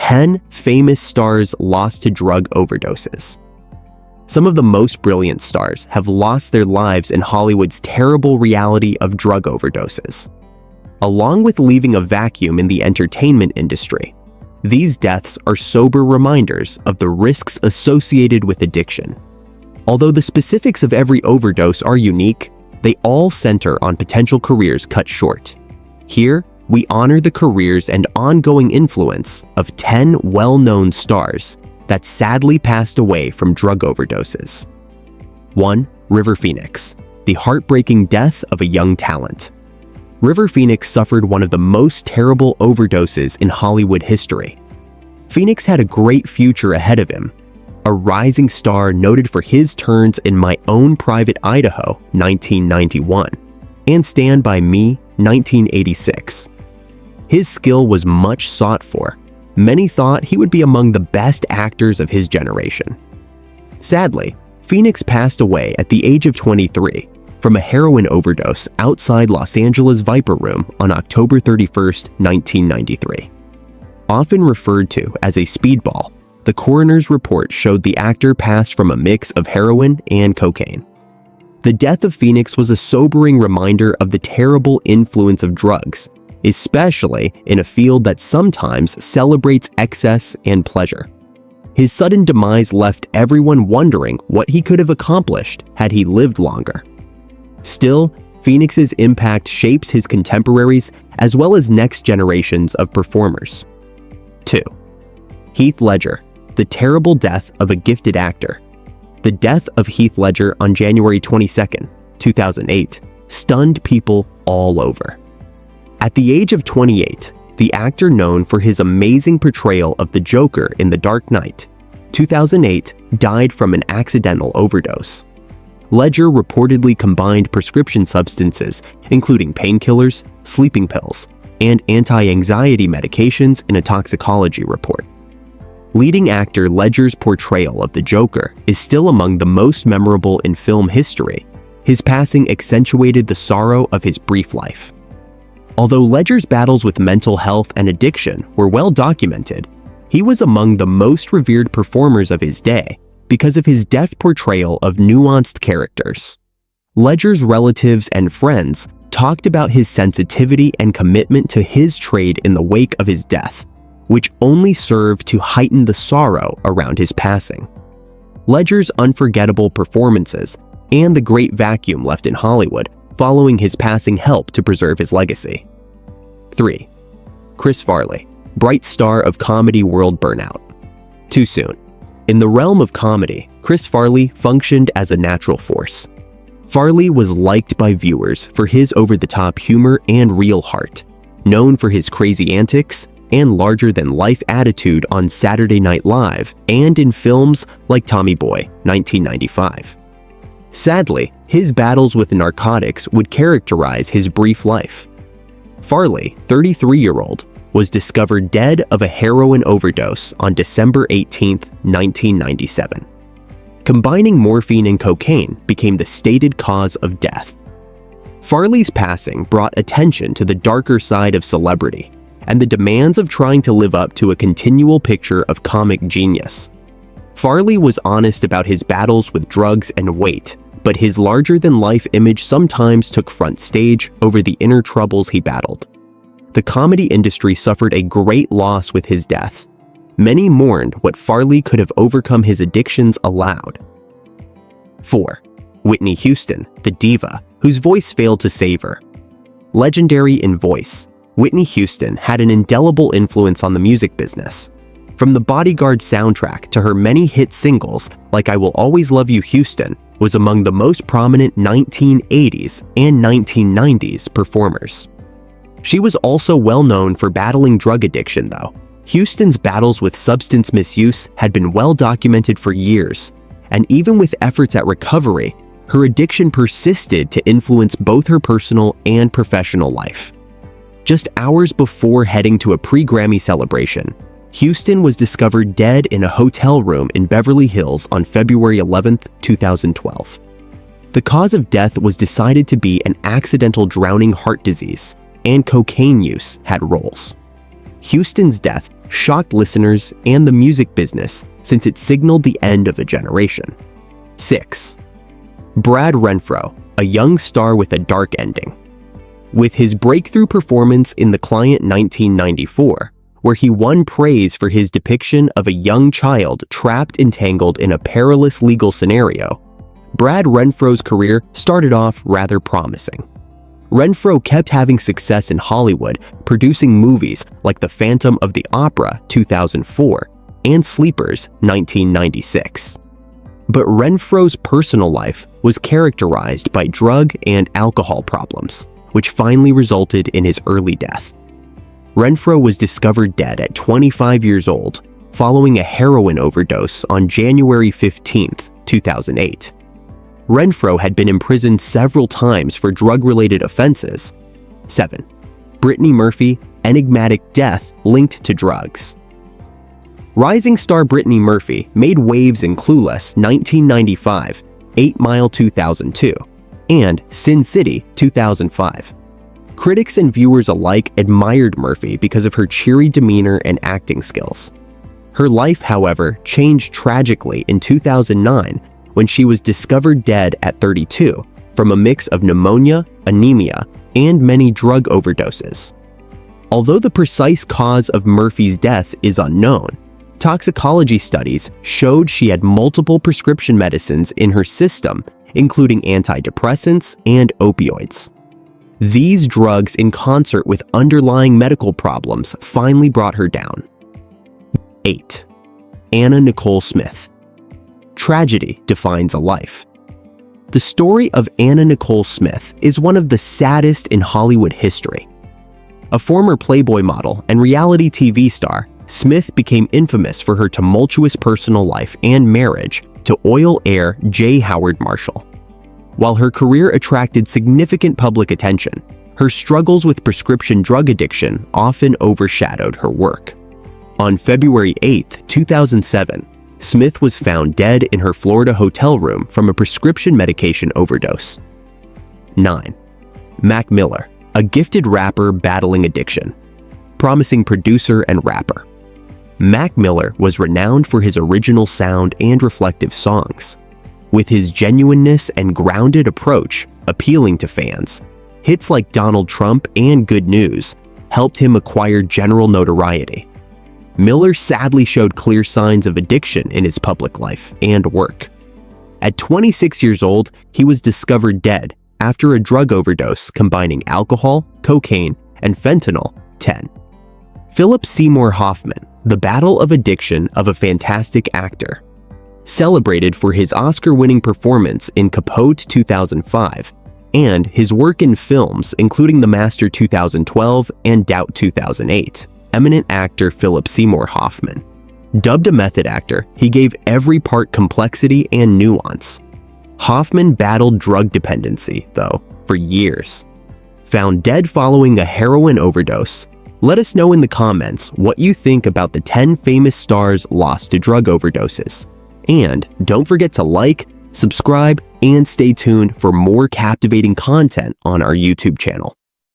10 famous stars lost to drug overdoses. Some of the most brilliant stars have lost their lives in Hollywood's terrible reality of drug overdoses. Along with leaving a vacuum in the entertainment industry, these deaths are sober reminders of the risks associated with addiction. Although the specifics of every overdose are unique, they all center on potential careers cut short. Here, we honor the careers and ongoing influence of 10 well-known stars that sadly passed away from drug overdoses. 1. River Phoenix, the heartbreaking death of a young talent. River Phoenix suffered one of the most terrible overdoses in Hollywood history. Phoenix had a great future ahead of him, a rising star noted for his turns in My Own Private Idaho, 1991, and Stand By Me, 1986. His skill was much sought for. Many thought he would be among the best actors of his generation. Sadly, Phoenix passed away at the age of 23 from a heroin overdose outside Los Angeles' Viper Room on October 31, 1993. Often referred to as a speedball, the coroner's report showed the actor passed from a mix of heroin and cocaine. The death of Phoenix was a sobering reminder of the terrible influence of drugs, especially in a field that sometimes celebrates excess and pleasure. His sudden demise left everyone wondering what he could have accomplished had he lived longer. Still, Phoenix's impact shapes his contemporaries as well as next generations of performers. 2. Heath Ledger, the terrible death of a gifted actor. The death of Heath Ledger on January 22, 2008, stunned people all over. At the age of 28, the actor known for his amazing portrayal of the Joker in The Dark Knight, 2008, died from an accidental overdose. Ledger reportedly combined prescription substances, including painkillers, sleeping pills, and anti-anxiety medications in a toxicology report. Leading actor Ledger's portrayal of the Joker is still among the most memorable in film history. His passing accentuated the sorrow of his brief life. Although Ledger's battles with mental health and addiction were well documented, he was among the most revered performers of his day because of his deft portrayal of nuanced characters. Ledger's relatives and friends talked about his sensitivity and commitment to his trade in the wake of his death, which only served to heighten the sorrow around his passing. Ledger's unforgettable performances and the great vacuum left in Hollywood following his passing helped to preserve his legacy. 3. Chris Farley, bright star of comedy world burnout. Too soon. In the realm of comedy, Chris Farley functioned as a natural force. Farley was liked by viewers for his over-the-top humor and real heart, known for his crazy antics and larger-than-life attitude on Saturday Night Live and in films like Tommy Boy, 1995. Sadly, his battles with narcotics would characterize his brief life. Farley, 33-year-old, was discovered dead of a heroin overdose on December 18, 1997. Combining morphine and cocaine became the stated cause of death. Farley's passing brought attention to the darker side of celebrity and the demands of trying to live up to a continual picture of comic genius. Farley was honest about his battles with drugs and weight, but his larger-than-life image sometimes took front stage over the inner troubles he battled. The comedy industry suffered a great loss with his death. Many mourned what Farley could have overcome his addictions aloud. 4. Whitney Houston, the diva, whose voice failed to save her. Legendary in voice, Whitney Houston had an indelible influence on the music business. From the Bodyguard soundtrack to her many hit singles like I Will Always Love You Houston was among the most prominent 1980s and 1990s performers. She was also well known for battling drug addiction though. Houston's battles with substance misuse had been well documented for years, and even with efforts at recovery, her addiction persisted to influence both her personal and professional life. Just hours before heading to a pre-Grammy celebration, Houston was discovered dead in a hotel room in Beverly Hills on February 11, 2012. The cause of death was decided to be an accidental drowning heart disease, and cocaine use had roles. Houston's death shocked listeners and the music business since it signaled the end of a generation. 6. Brad Renfro, a young star with a dark ending. With his breakthrough performance in The Client 1994, where he won praise for his depiction of a young child trapped entangled in a perilous legal scenario, Brad Renfro's career started off rather promising. Renfro kept having success in Hollywood, producing movies like The Phantom of the Opera 2004 and Sleepers 1996. But Renfro's personal life was characterized by drug and alcohol problems, which finally resulted in his early death. Renfro was discovered dead at 25 years old following a heroin overdose on January 15, 2008. Renfro had been imprisoned several times for drug-related offenses. 7. Brittany Murphy, enigmatic death linked to drugs. Rising star Brittany Murphy made waves in Clueless 1995, 8 Mile 2002, and Sin City 2005. Critics and viewers alike admired Murphy because of her cheery demeanor and acting skills. Her life, however, changed tragically in 2009 when she was discovered dead at 32 from a mix of pneumonia, anemia, and many drug overdoses. Although the precise cause of Murphy's death is unknown, toxicology studies showed she had multiple prescription medicines in her system, including antidepressants and opioids. These drugs, in concert with underlying medical problems, finally brought her down. 8. Anna Nicole Smith. Tragedy defines a life. The story of Anna Nicole Smith is one of the saddest in Hollywood history. A former Playboy model and reality TV star, Smith became infamous for her tumultuous personal life and marriage to oil heir J. Howard Marshall. While her career attracted significant public attention, her struggles with prescription drug addiction often overshadowed her work. On February 8, 2007, Smith was found dead in her Florida hotel room from a prescription medication overdose. 9. Mac Miller, a gifted rapper battling addiction. Promising producer and rapper, Mac Miller was renowned for his original sound and reflective songs. With his genuineness and grounded approach appealing to fans, hits like Donald Trump and Good News helped him acquire general notoriety. Miller sadly showed clear signs of addiction in his public life and work. At 26 years old, he was discovered dead after a drug overdose combining alcohol, cocaine, and fentanyl. 10. Philip Seymour Hoffman, the battle of addiction of a fantastic actor. Celebrated for his Oscar-winning performance in Capote 2005 and his work in films including The Master 2012 and Doubt 2008. Eminent actor Philip Seymour Hoffman. Dubbed a method actor, he gave every part complexity and nuance. Hoffman battled drug dependency, though, for years. Found dead following a heroin overdose. Let us know in the comments what you think about the 10 famous stars lost to drug overdoses. And don't forget to like, subscribe, and stay tuned for more captivating content on our YouTube channel.